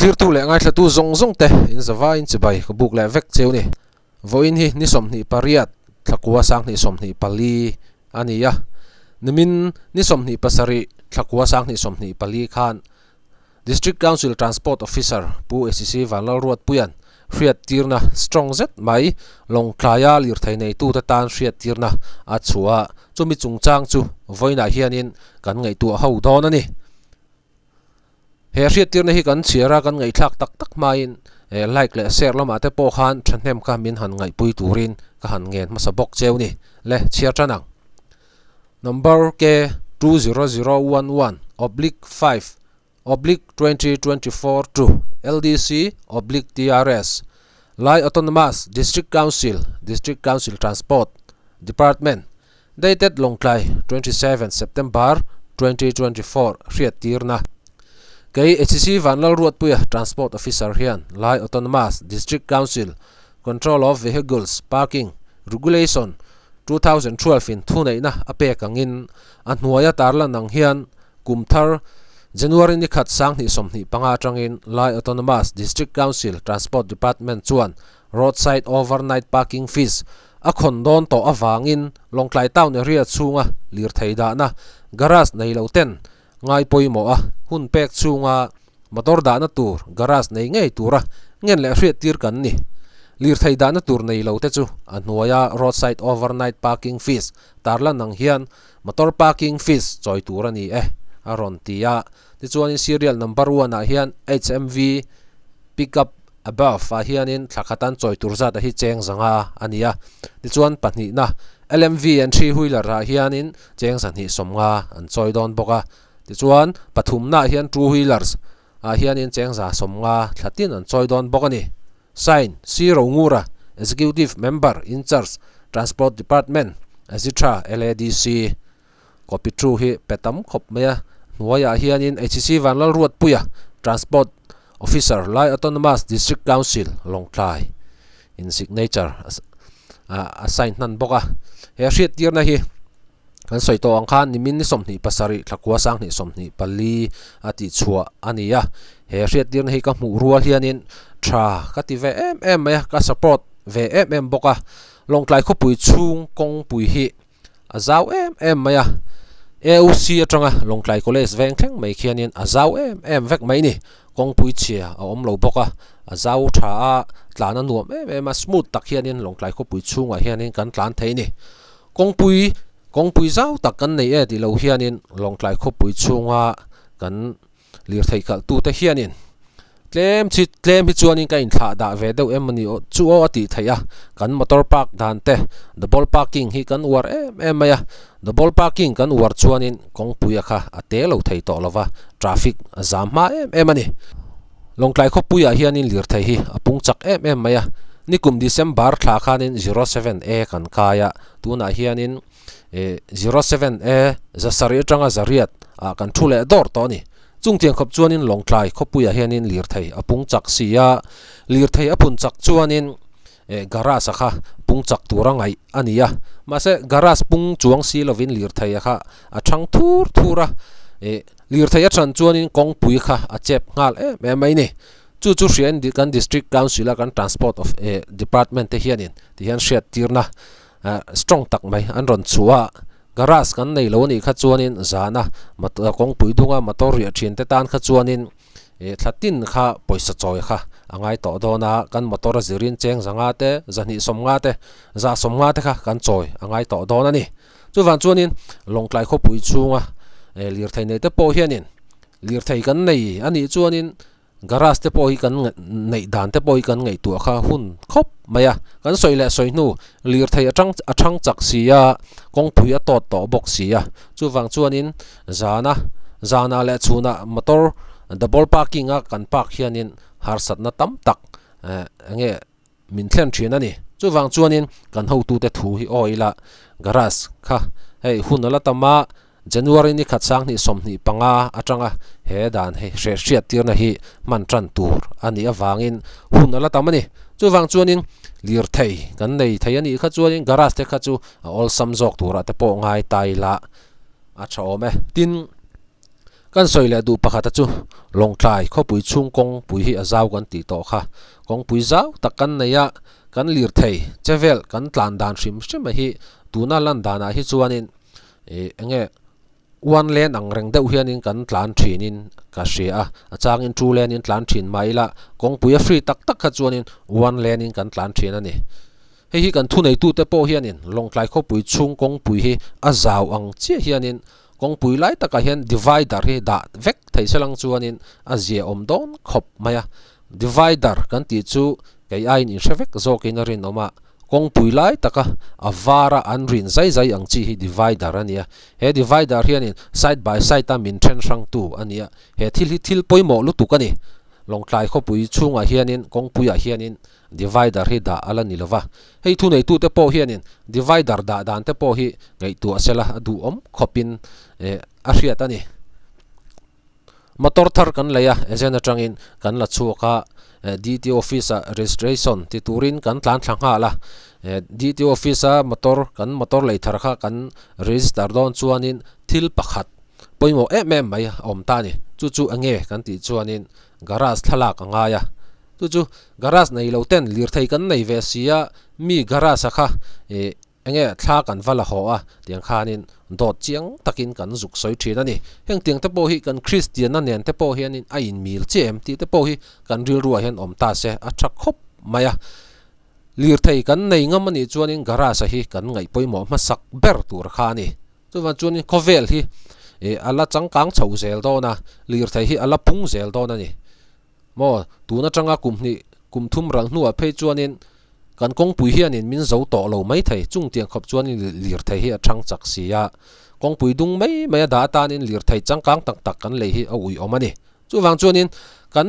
clear tu le ngai thatu zong zong te in zawa in chibai ko buk le vek cheu ni voin hi ni som ni pariat thakua sang ni som ni pali ania nimin ni som ni pasari thakua sang ni som ni pali khan district council transport officer pu SCC vanlal ruat puyan hriat tirna strong zet mai long klaya lir thai nei tu ta tan hriat tirna a chua chumi chungchang chu voina hianin kan ngai tu ho don ani he hriat tirna hi kan chiara kan ngai thlak tak tak main like le share lama te po khan thahnem ka min han ngai pui turin ka han ngen ma sabok cheu ni le chia chanang number ke 20011/5/2024 LDC/TRS Lai Autonomous District Council Transport Department dated Longklai 27 September 2024 hriat tirna kay HCC vanlal ruat puya transport officer hian Lai Autonomous District Council Control of Vehicles Parking Regulation 2012 in thunei na ape kangin anhuaya tarla nang hian kumthar January ni khat sang ni somni panga tangin Lai Autonomous District Council Transport Department chuan roadside overnight parking fees a khondon to awangin Longklai town area chunga lir theida na garage nei lo ten ngai poimo a hun pek chunga motor da na tur garage nei ngei tura ngen le hriat tir kan ni lir theida na tur nei lo te chu anhuaya roadside overnight parking fees tarla nang hian motor parking fees choi tur ani aron tia ti chuan serial number 1 a hian HMV pickup above a hian in thlakatan choi turza ta hi cheng zanga ania ti chuan pahni na LMV and 3 wheeler a hian in cheng san hi somnga an choi don boka ti chuan pathum na hian 2 wheelers a hian in cheng za somnga thlatin an choi don boka ni sign zero ngura executive member in charge transport department azitra LADC copy through hi petam khop maya nuaya hianin HCC vanlal ruat puya transport officer Lai Autonomous District Council Longklai in signature assign nan boka he hriat tirna hi kan soito ang khan nimin ni somni pasari thakua sang ni somni pali ati chua ania he hriat tirna hi ka mu rual hianin tra kati ve maya ka support ve boka Longklai khopui chung kong pui hi azau maya AUC atanga Longklai College vengthleng mai khianin azau vek mai ni kongpui chia a omlo boka azau tha a tlana nuam a smooth tak hianin Longklai khopui chunga hianin kan tlan thei ni kongpui zau tak kan nei ti lo hianin Longklai khopui chunga kan lir thei kal tu te hianin claim hi chuanin ka in thla da ve deuh emani chu o ati theia kan motor park dan te double parking hi kan war maya double parking kan war chuanin kongpuya kha ate lo thei to lova traffic jam ma emani Longklai khopuya hianin lir thei hi apung chak maya nikum December thla khanin 07A kan kaya tuna hianin 07A zasari atanga zariat a kan thule dor to ni chungtiang khop chuanin Longklai khopuya hianin lir thei apung chak sia lir thei apun chak chuanin garage kha pung chak turangai ania mase garage pung chuang si lovin lir thei kha athang thura lir thei athan chuanin kongpui kha achep ngal mai ni chu hrian di kan district council kan transport of department te hianin ti hian hriat tirna strong tak mai an ron chua garage kan nei lo ni kha chuanin zana kongpui dunga motor ria thin te tan kha chuanin thlatin kha poisa choi kha angai to dona kan motor zirin cheng zanga te zani somnga te za somnga te kha kan choi angai to dona ni chuwan chuanin Longklai khopui chunga lir thei nei te po hianin lir thei kan nei ani chuanin garage te po hi kan nei dan te po hi kan ngei tu kha hun khop maya kan soile soinu lir thei athang chak sia kongpui a tot to bok sia chuwang chuanin zana le chuna motor double parking a kan park hianin harsat na tam tak ange min thlen thin ani chuwang chuanin kan ho tu te thu hi oila garage kha hei hunala tama January ni khat sang ni somni panga atanga he dan he hriat tirna hi man tran tur ani awangin hunala tamani chuwang chuanin lir thei kan nei thei ani kha chuanin garage te kha chu all samjok tura te po ngai taila a thawme tin kan soi le du pakhat chu long tlai kho pui chung kong pui hi azau kan ti to kha kong pui zau takan neya kan lir thei chevel kan tlan dan shim shim hi tuna lan dana hi chuanin enge one len ang reng deuh hianin kan tlan thinin ka hria achangin two len in tlan thin maila kong pui a free tak tak kha chuanin one len in kan tlan thin ani hi kan thu nei tu te po hianin long tlai kho pui chung kong pui hi azau ang che hianin kong pui lai taka hian divider hi da vek thei selang chuanin a zia om don khop maya divider kan ti chu kai ain in shevek zokin rin oma kong pui lai taka avara an rin zai zai ang chi hi divider ania he divider hianin side by side ta min then sang tu ania he thil poimo lu tu kani long tlai kho pui chunga hianin kong pui a hianin divider hi da ala nilova hei thu nei tu te po hianin divider da dan te po hi ngai tu asela adu om khopin a hriat ani motor thar kan leya ejen atangin kan la chuka DT office registration ti turin kan tlan thanga la DT office motor lei thar kha kan register don chuanin thil pakhat poimo mai om ta ni chu ange kan ti chuanin garage thalak anga ya chu garage nei lo ten lir thei kan nei ve sia mi garage kha enge thla kan vala ho a tiang khanin dot chiang takin kan zuk soi thin ani heng tiang te po hi kan christian anen te po hianin a in mil chem ti te po hi kan ril ruwa hian om ta se a thak khop maya lir thei kan nei ngam ani chuanin garage hi kan ngai poimo ma sak ber tur kha ni chuwan chuanin kovel hi ala changkang chho zel do na lir thei hi ala pung zel do na ni mo tuna changa kum thum rang nu a phei chuanin kan kong pui hianin min zo to lo mai thei chung tiang khop chuanin lir thei hi a thang chak sia kong pui dung mai da tanin lir thei changkang tak kan le hi a ui omani chuwang chuanin kan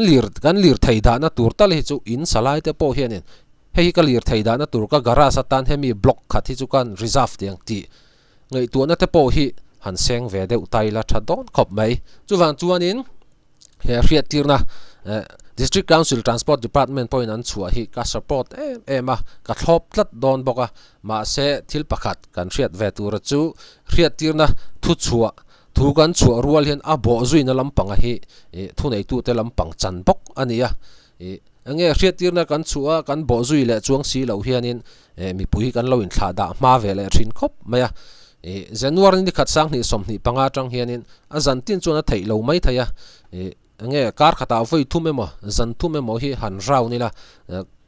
lir thei da na tur tal hi chu in salai te po hianin hei ka lir thei da na tur ka garage atan hemi block khat hi chu kan reserve tiang ti ngai tu na te po hi han seng ve deuh tai la thadon khop mai chuwang chuanin he hriat tirna District Council Transport Department point an chua hi ka support ema ka thlop tlat don boka ma se thil pakhat kan hriat ve tur chu hriat tirna thu chua thu kan chua rual hian a bo zui na lampang hi thu nei tu te lampang chan bok ania ange hriat tirna kan chua kan bo zui le chuang si lo hianin mi pui kan lo in thla da ma ve le thin khop maya January ni khat sang ni som ni panga tang hianin a zan tin chuna thei lo mai thaya ange kar khata voi thumemo zan thumemo hi han rau ni la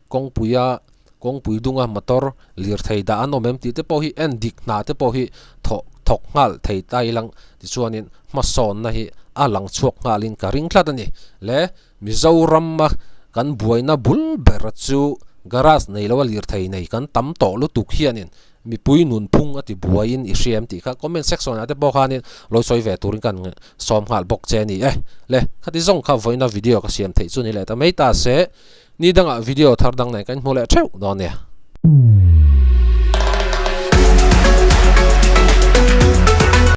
kong pui dunga motor lir thei da anomem ti te po hi en dik na te po hi thok ngal thei tai lang ti chuanin ma son na hi alang chuak ngalin ka ring thlat ani le mizoram ma kan buaina bul ber chu garage nei lo lir thei nei kan tam to lu tuk hianin mi pui nun phung ati buain I hriam ti kha comment section ate bo khanin loi soi ve turin kan som hal bok che ni le khati zong kha voina video ka siam thei chu ni le ta mai ta se ni danga video thar dang nai kan hmole theu don ne